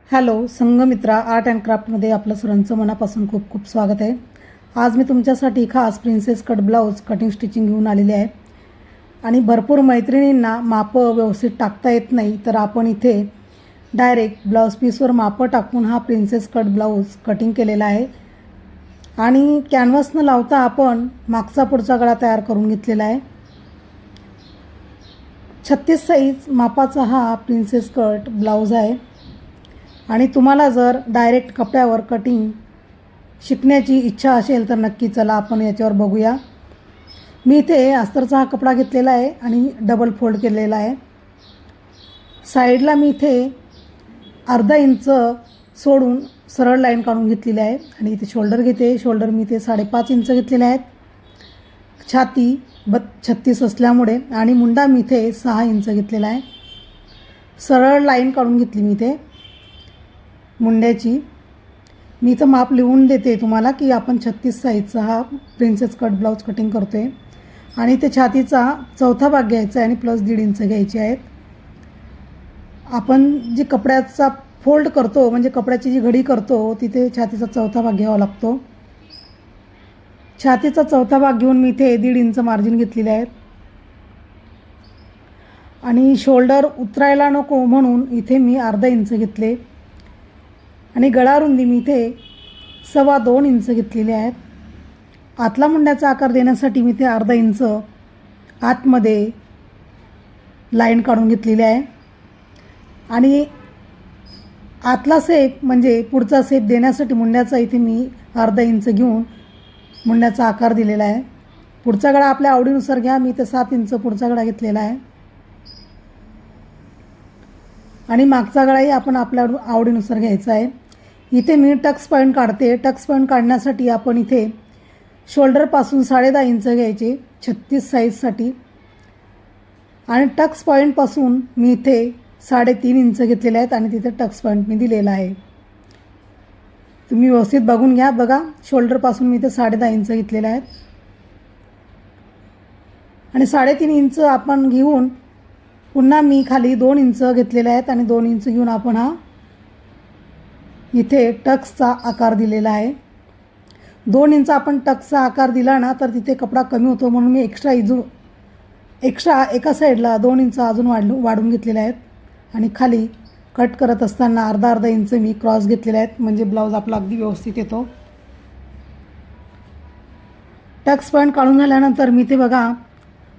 Hello Sanghamitra art and क्राफ्टमध्ये आपलं सर्वांचं मनापासून खूप खूप स्वागत आहे। आज मी तुमच्यासाठी खास princess cut blouse cutting stitching घेऊन आलेली आहे आणि भरपूर मैत्रिणींना मापं व्यवस्थित टाकता येत नाही, तर आपण इथे डायरेक्ट ब्लाऊज पीसवर मापं टाकून हा प्रिन्सेस कट ब्लाऊज कटिंग केलेला आहे आणि कॅनव्हास न लावता आपण मागचा पुढचा गळा तयार करून घेतलेला आहे। 36 साईज मापाचा हा प्रिन्सेस कट ब्लाऊज आहे आणि तुम्हाला जर डायरेक्ट कपड्यावर कटिंग शिकण्याची इच्छा असेल तर नक्की चला आपण याच्यावर बघूया। मी इथे अस्तरचा हा कपडा घेतलेला आहे आणि डबल फोल्ड केलेला आहे। साईडला मी इथे अर्धा इंच सोडून सरळ लाईन काढून घेतलेली आहे आणि इथे शोल्डर घेते। शोल्डर मी इथे 5.5 इंच घेतलेले आहेत। छाती 36 असल्यामुळे आणि मुंडा मी इथे 6 इंच घेतलेला आहे। सरळ लाईन काढून घेतली मी इथे मुंड्याची। मी इथं माप लिहून देते तुम्हाला की आपण 36 साईजचा हा प्रिन्सेस कट ब्लाऊज कटिंग करतो आहे आणि ते छातीचा चौथा भाग घ्यायचा आहे आणि प्लस 1.5 इंच घ्यायचे आहेत। आपण जी कपड्याचा फोल्ड करतो म्हणजे कपड्याची जी घडी करतो तिथे छातीचा चौथा भाग घ्यावा लागतो। छातीचा चौथा भाग घेऊन मी इथे 1.5 इंच मार्जिन घेतलेले आहेत आणि शोल्डर उतरायला नको म्हणून इथे मी अर्धा इंच घेतले आणि गळा रुंदी मी इथे 2.25 इंच घेतलेले आहेत। आतला मुंड्याचा आकार देण्यासाठी मी इथे अर्धा इंच आतमध्ये लाईन काढून घेतलेली आहे आणि आतला शेप म्हणजे पुढचा शेप देण्यासाठी मुंड्याचा इथे मी अर्धा इंच घेऊन मुंड्याचा आकार दिलेला आहे। पुढचा गळा आपल्या आवडीनुसार घ्या। मी इथे 7 इंच पुढचा गळा घेतलेला आहे आणि मागचा गळाही आपण आपल्या आवडीनुसार घ्यायचा आहे। इथे मी टक्स पॉईंट काढते। टक्स पॉईंट काढण्यासाठी आपण इथे शोल्डरपासून 10.5 इंच घ्यायचे 36 साईजसाठी आणि टक्स पॉईंटपासून मी इथे 3.5 इंच घेतलेले आहेत आणि तिथे टक्स पॉईंट मी दिलेला आहे। तुम्ही व्यवस्थित बघून घ्या। बघा शोल्डरपासून मी इथे 10.5 इंच घेतलेले आहेत आणि 3.5 इंच आपण घेऊन पुन्हा मी खाली 2 इंच घेतलेले आहेत आणि 2 इंच घेऊन आपण हा इथे टक्सचा आकार दिलेला आहे। 2 इंच आपण टक्सचा आकार दिला ना तर तिथे कपडा कमी होतो म्हणून मी एक्स्ट्रा एका साईडला 2 इंच अजून वाढवून घेतलेले आहेत आणि खाली कट करत असताना अर्धा इंच मी क्रॉस घेतलेले आहेत म्हणजे ब्लाऊज आपला अगदी व्यवस्थित येतो। टक्स पॉईंट काढून झाल्यानंतर मी इथे बघा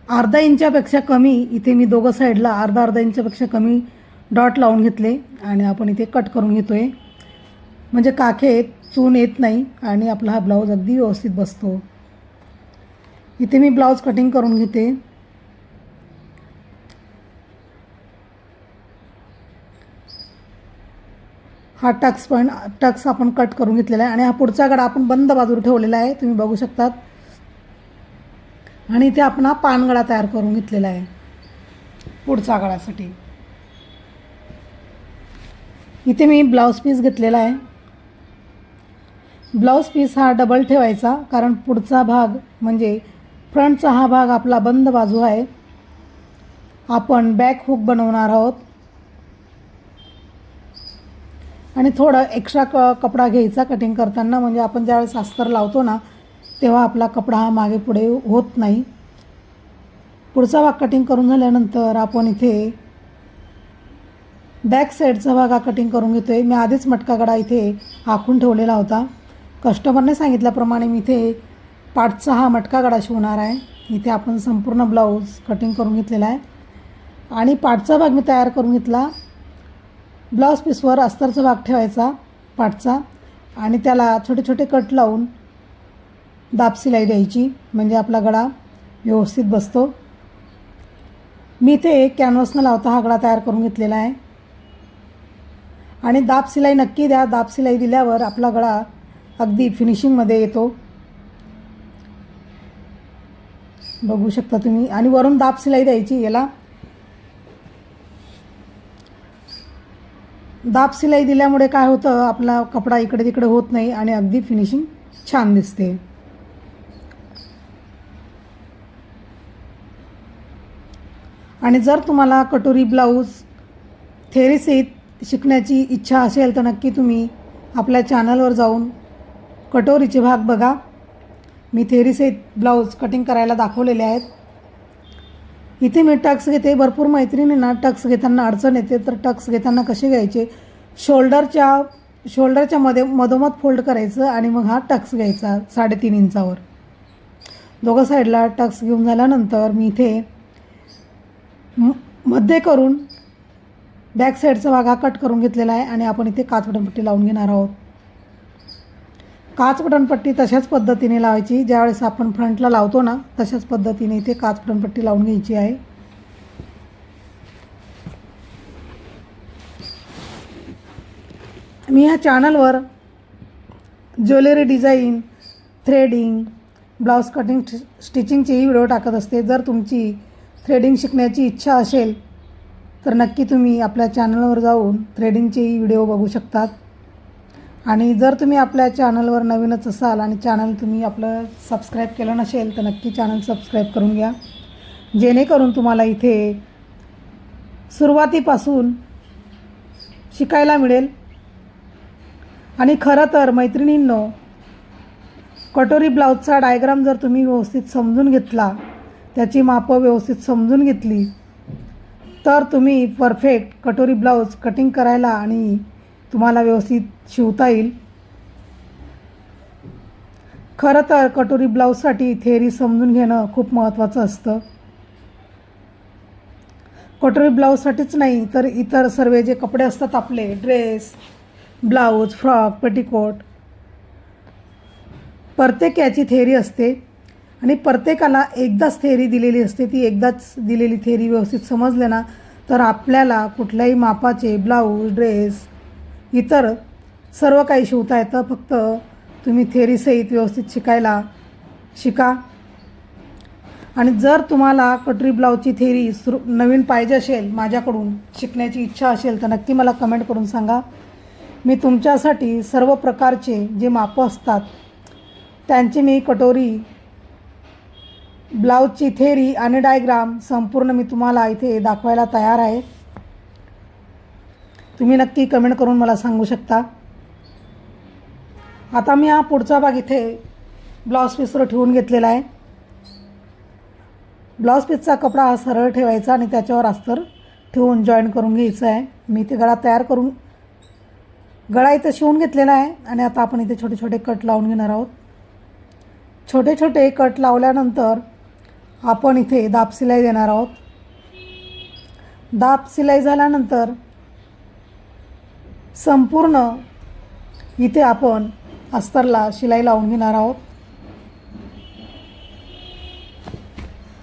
अर्धा इंचापेक्षा कमी इथे मी दोघं साईडला अर्धा इंचापेक्षा कमी डॉट लावून घेतले आणि आपण इथे कट करून घेतो आहे म्हणजे काखेत चून येत नाही आणि आपला हा ब्लाऊज अगदी व्यवस्थित बसतो। इथे मी ब्लाऊज कटिंग करून घेते। हा टक्स आपण कट करून घेतलेला आहे आणि हा पुढचा गळा आपण बंद बाजूला ठेवलेला आहे तुम्ही बघू शकतात आणि इथे आपण हा पानगळा तयार करून घेतलेला आहे पुढचा गळ्यासाठी। इथे मी ब्लाऊज पीस घेतलेला आहे। ब्लाऊज पीस हा डबल ठेवायचा कारण पुढचा भाग म्हणजे फ्रंटचा हा भाग आपला बंद बाजू आहे। आपण बॅक हुक बनवणार आहोत आणि थोडं एक्स्ट्रा कपडा घ्यायचा कटिंग करताना म्हणजे आपण ज्यावेळेस अस्तर लावतो ना तेव्हा आपला कपडा हा मागे पुढे होत नाही। पुढचा भाग कटिंग करून झाल्यानंतर आपण इथे बॅक साईडचा भाग हा कटिंग करून घेतो आहे। मी आधीच मटका गळा इथे आखून ठेवलेला होता। कस्टमरने सांगितल्याप्रमाणे मी इथे पाठचा हा मटका गळा शिवणार आहे। इथे आपण संपूर्ण ब्लाऊज कटिंग करून घेतलेला आहे आणि पाठचा भाग मी तयार करून घेतला। ब्लाऊज पीसवर अस्तरचा भाग ठेवायचा पाठचा आणि त्याला छोटे छोटे कट लावून दाब शिलाई द्यायची म्हणजे आपला गळा व्यवस्थित बसतो। मी इथे कॅनव्हास न लावता हा गळा तयार करून घेतलेला आहे आणि दाब शिलाई नक्की द्या। दाब शिलाई दिल्यावर आपला गळा अगदी फिनिशिंगमध्ये येतो बघू शकता तुम्ही आणि वरून दाब शिलाई द्यायची। याला दाब शिलाई दिल्यामुळे काय होतं आपला कपडा इकडे तिकडे होत नाही आणि अगदी फिनिशिंग छान दिसते। आणि जर तुम्हाला कटोरी ब्लाऊज थेरीसहित शिकण्याची इच्छा असेल तर नक्की तुम्ही आपल्या चॅनलवर जाऊन कटोरीचे भाग बघा. मी थेरीसहित ब्लाऊज कटिंग करायला दाखवलेले आहेत. इथे मी टक्स घेते. भरपूर मैत्रिणींना टक्स घेताना अडचण येते, तर टक्स घेताना कसे घ्यायचे, शोल्डरच्या मधोमध फोल्ड करायचं आणि मग हा टक्स घ्यायचा 3.5 इंचावर. दोघं साईडला टक्स घेऊन झाल्यानंतर मी इथे मध्ये करून बॅक साईडचा भाग हा कट करून घेतलेला आहे आणि आपण इथे काच बटनपट्टी लावून घेणार आहोत. काच बटनपट्टी तशाच पद्धतीने लावायची, ज्यावेळेस आपण फ्रंटला लावतो ना तशाच पद्धतीने इथे काच बटनपट्टी लावून घ्यायची आहे. मी ह्या चॅनलवर jewellery design, threading, blouse cutting, स्टिचिंगचेही व्हिडिओ टाकत असते. जर तुमची थ्रेडिंग शिकण्याची इच्छा असेल तर नक्की तुम्ही आपल्या चॅनलवर जाऊन थ्रेडिंगचेही व्हिडिओ बघू शकतात. आणि जर तुम्ही आपल्या चॅनलवर नवीनच असाल आणि चॅनल तुम्ही आपलं सबस्क्राईब केलं नसेल तर नक्की चॅनल सबस्क्राईब करून घ्या, जेणेकरून तुम्हाला इथे सुरुवातीपासून शिकायला मिळेल. आणि खरं तर मैत्रिणींनो, कटोरी ब्लाऊजचा डायग्राम जर तुम्ही व्यवस्थित समजून घेतला, त्याची मापं व्यवस्थित समजून घेतली, तर तुम्ही परफेक्ट कटोरी ब्लाऊज कटिंग करायला आणि तुम्हाला व्यवस्थित शिवता येईल. खरं तर कटोरी ब्लाऊजसाठी थेअरी समजून घेणं खूप महत्त्वाचं असतं. कटोरी ब्लाऊजसाठीच नाही तर इतर सर्व जे कपडे असतात आपले, ड्रेस, ब्लाऊज, फ्रॉक, पेटिकोट, प्रत्येक याची थेअरी असते आणि प्रत्येकाला एकदाच थेअरी दिलेली असते. ती एकदाच दिलेली थेअरी व्यवस्थित समजले ना तर आपल्याला कुठल्याही मापाचे ब्लाऊज, ड्रेस, इतर सर्व काही शिवता येतं. फक्त तुम्ही थेअरीसहित व्यवस्थित शिका. आणि जर तुम्हाला कटोरी ब्लाऊजची थेअरी नवीन पाहिजे असेल, माझ्याकडून शिकण्याची इच्छा असेल, तर नक्की मला कमेंट करून सांगा. मी तुमच्यासाठी सर्व प्रकारचे जे मापं असतात त्यांची मी कटोरी ब्लाऊजची थेअरी आणि डायग्राम संपूर्ण मी तुम्हाला इथे दाखवायला तयार आहे. तुम्ही नक्की कमेंट करून मला सांगू शकता. आता मी हा पुढचा भाग इथे ब्लाऊज पीसवर ठेवून घेतलेला आहे. ब्लाऊज पीसचा कपडा हा सरळ ठेवायचा आणि त्याच्यावर अस्तर ठेवून जॉईन करून घ्यायचं आहे. मी इथे गळा इथे शिवून घेतलेला आहे आणि आता आपण इथे छोटे छोटे कट लावून घेणार आहोत. छोटे छोटे कट लावल्यानंतर आपण इथे दाब शिलाई देणार आहोत. दाब शिलाई झाल्यानंतर संपूर्ण इथे आपण अस्तरला शिलाई लावून घेणार आहोत.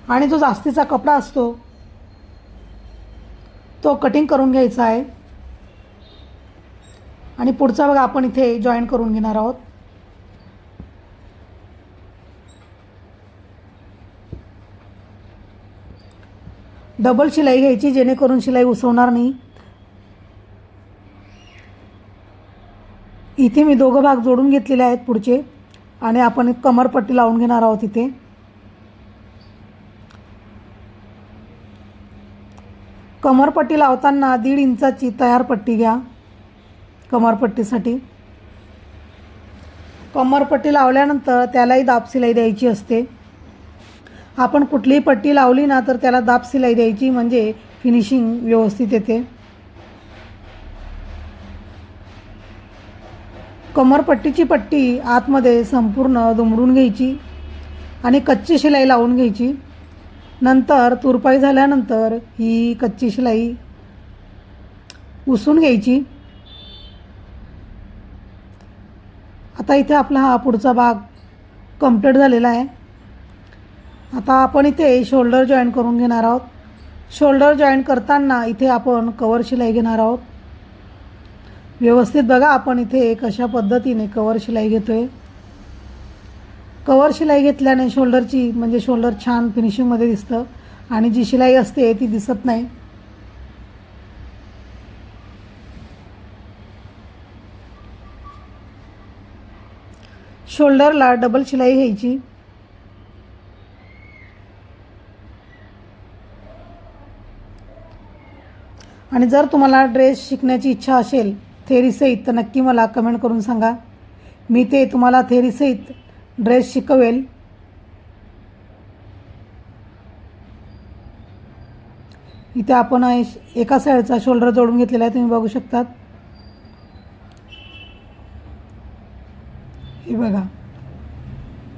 आणि जो जास्तीचा कपडा असतो तो कटिंग करून घ्यायचा आहे आणि पुढचा भाग आपण इथे जॉईन करून घेणार आहोत. डबल शिलाई घ्यायची, जेणेकरून शिलाई उसवणार नाही. इथे मी दोघं भाग जोडून घेतलेले आहेत पुढचे आणि आपण एक कमरपट्टी लावून घेणार आहोत. इथे कमरपट्टी लावताना 1.5 इंचाची तयार पट्टी घ्या. कमरपट्टीसाठी कमरपट्टी लावल्यानंतर त्यालाही दाब शिलाई द्यायची असते. आपण कुठलीही पट्टी लावली ना तर त्याला दाब शिलाई द्यायची, म्हणजे फिनिशिंग व्यवस्थित येते. कमरपट्टीची पट्टी आतमध्ये संपूर्ण दुमडून घ्यायची आणि कच्ची शिलाई लावून घ्यायची. नंतर तुरपाई झाल्यानंतर ही कच्ची शिलाई उसवून घ्यायची. आता इथे आपला हा पुढचा भाग कंप्लीट झालेला आहे. आता आपण इथे शोल्डर जॉईन करून घेणार आहोत. शोल्डर जॉईन करताना इथे आपण कवर शिलाई घेणार आहोत. व्यवस्थित बघा आपण इथे कशा पद्धतीने कवर शिलाई घेतोय. कवर शिलाई घेतल्याने शोल्डरची म्हणजे शोल्डर छान फिनिशिंगमध्ये दिसतं आणि जी शिलाई असते ती दिसत नाही. शोल्डरला डबल शिलाई घ्यायची. आणि जर तुम्हाला ड्रेस शिकण्याची इच्छा असेल थेअरीसहित तर नक्की मला कमेंट करून सांगा. मी ते तुम्हाला थेअरीसहित ड्रेस शिकवेल. इथे आपण एका साईडचा शोल्डर जोडून घेतलेला आहे, तुम्ही बघू शकतात. हे बघा,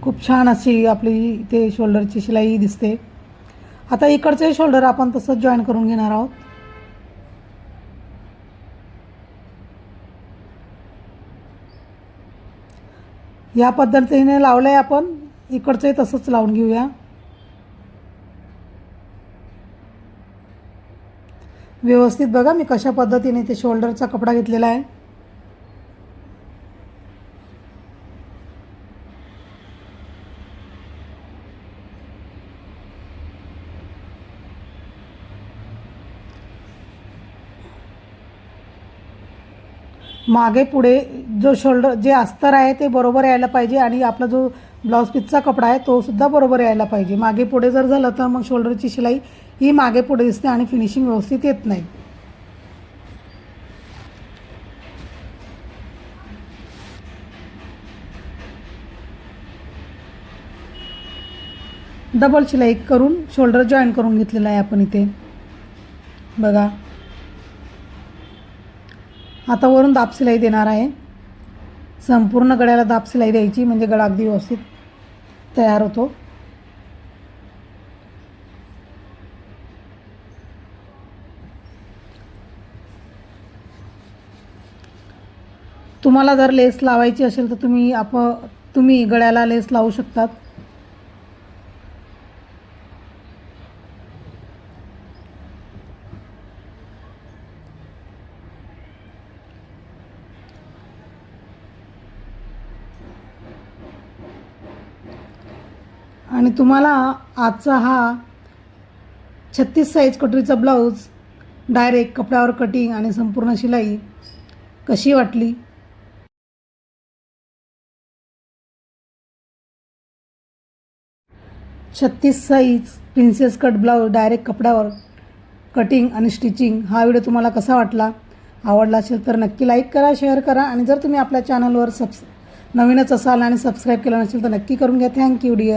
खूप छान अशी आपली इथे शोल्डरची शिलाई दिसते. आता इकडचे शोल्डर आपण तसंच जॉईन करून घेणार आहोत. या पद्धतीने लावलंय आपण, इकडचंही तसंच लावून घेऊया. व्यवस्थित बघा मी कशा पद्धतीने ते शोल्डरचा कपडा घेतलेला आहे. मागे पुढे जो शोल्डर जे अस्तर आहे ते बरोबर यायला पाहिजे आणि आपला जो ब्लाऊज पीसचा कपडा आहे तो सुद्धा बरोबर यायला पाहिजे. मागे पुढे जर झालं तर मग शोल्डरची शिलाई ही मागे पुढे दिसते आणि फिनिशिंग व्यवस्थित येत नाही. डबल शिलाई करून शोल्डर जॉईन करून घेतलेला आहे आपण इथे बघा. आता वरून दाब शिलाई देणार आहे. संपूर्ण गळ्याला दाब शिलाई द्यायची म्हणजे गळा अगदी व्यवस्थित तयार होतो. तुम्हाला जर लेस लावायची असेल तर तुम्ही गळ्याला लेस लावू शकतात. आणि तुम्हाला आजचा हा 36 साईज कटोरीचा ब्लाऊज डायरेक्ट कपड्यावर कटिंग आणि संपूर्ण शिलाई कशी वाटली? 36 size princess cut blouse direct कपड्यावर कटिंग आणि स्टिचिंग हा व्हिडिओ तुम्हाला कसा वाटला? आवडला असेल तर नक्की लाईक करा, शेअर करा आणि जर तुम्ही आपल्या चॅनलवर नवीनच असाल आणि सबस्क्राईब केलं नसेल तर नक्की करून घ्या. Thank you dear.